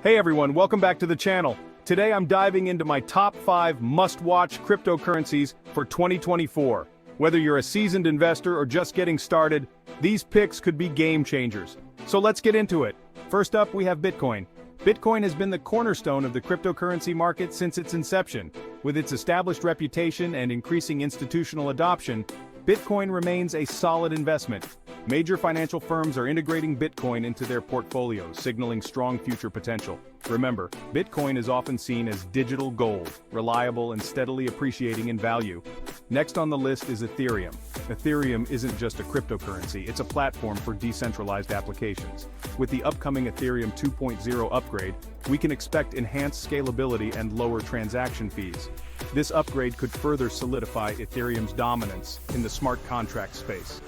Hey everyone, welcome back to the channel. Today I'm diving into my top 5 must-watch cryptocurrencies for 2024. Whether you're a seasoned investor or just getting started, these picks could be game changers. So let's get into it. First up, we have Bitcoin. Bitcoin has been the cornerstone of the cryptocurrency market since its inception. With its established reputation and increasing institutional adoption, Bitcoin remains a solid investment. Major financial firms are integrating Bitcoin into their portfolios, signaling strong future potential. Remember, Bitcoin is often seen as digital gold, reliable and steadily appreciating in value. Next on the list is Ethereum. Ethereum isn't just a cryptocurrency, it's a platform for decentralized applications. With the upcoming Ethereum 2.0 upgrade, we can expect enhanced scalability and lower transaction fees. This upgrade could further solidify Ethereum's dominance in the smart contract space.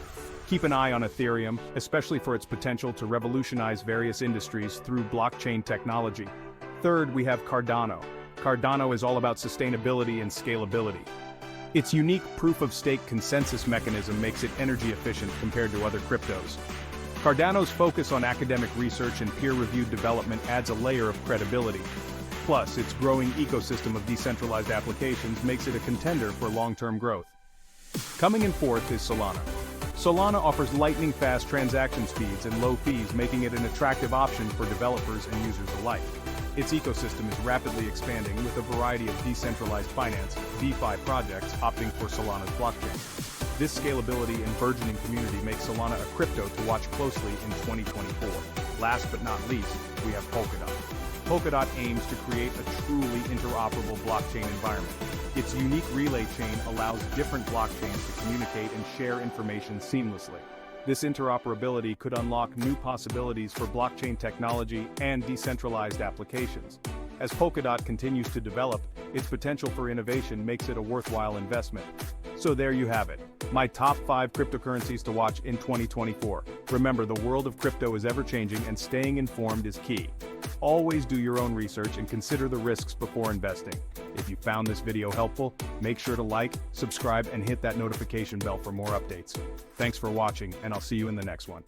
Keep an eye on Ethereum, especially for its potential to revolutionize various industries through blockchain technology. Third, we have Cardano. Cardano is all about sustainability and scalability. Its unique proof-of-stake consensus mechanism makes it energy efficient compared to other cryptos. Cardano's focus on academic research and peer-reviewed development adds a layer of credibility. Plus, its growing ecosystem of decentralized applications makes it a contender for long-term growth. Coming in fourth is Solana. Solana offers lightning-fast transaction speeds and low fees, making it an attractive option for developers and users alike. Its ecosystem is rapidly expanding with a variety of decentralized finance (DeFi) projects opting for Solana's blockchain. This scalability and burgeoning community makes Solana a crypto to watch closely in 2024. Last but not least, we have Polkadot. Polkadot aims to create a truly interoperable blockchain environment. Its unique relay chain allows different blockchains to communicate and share information seamlessly. This interoperability could unlock new possibilities for blockchain technology and decentralized applications. As Polkadot continues to develop, its potential for innovation makes it a worthwhile investment. So there you have it, my top 5 cryptocurrencies to watch in 2024. Remember, the world of crypto is ever-changing and staying informed is key. Always do your own research and consider the risks before investing. If you found this video helpful, make sure to like, subscribe, and hit that notification bell for more updates. Thanks for watching, and I'll see you in the next one.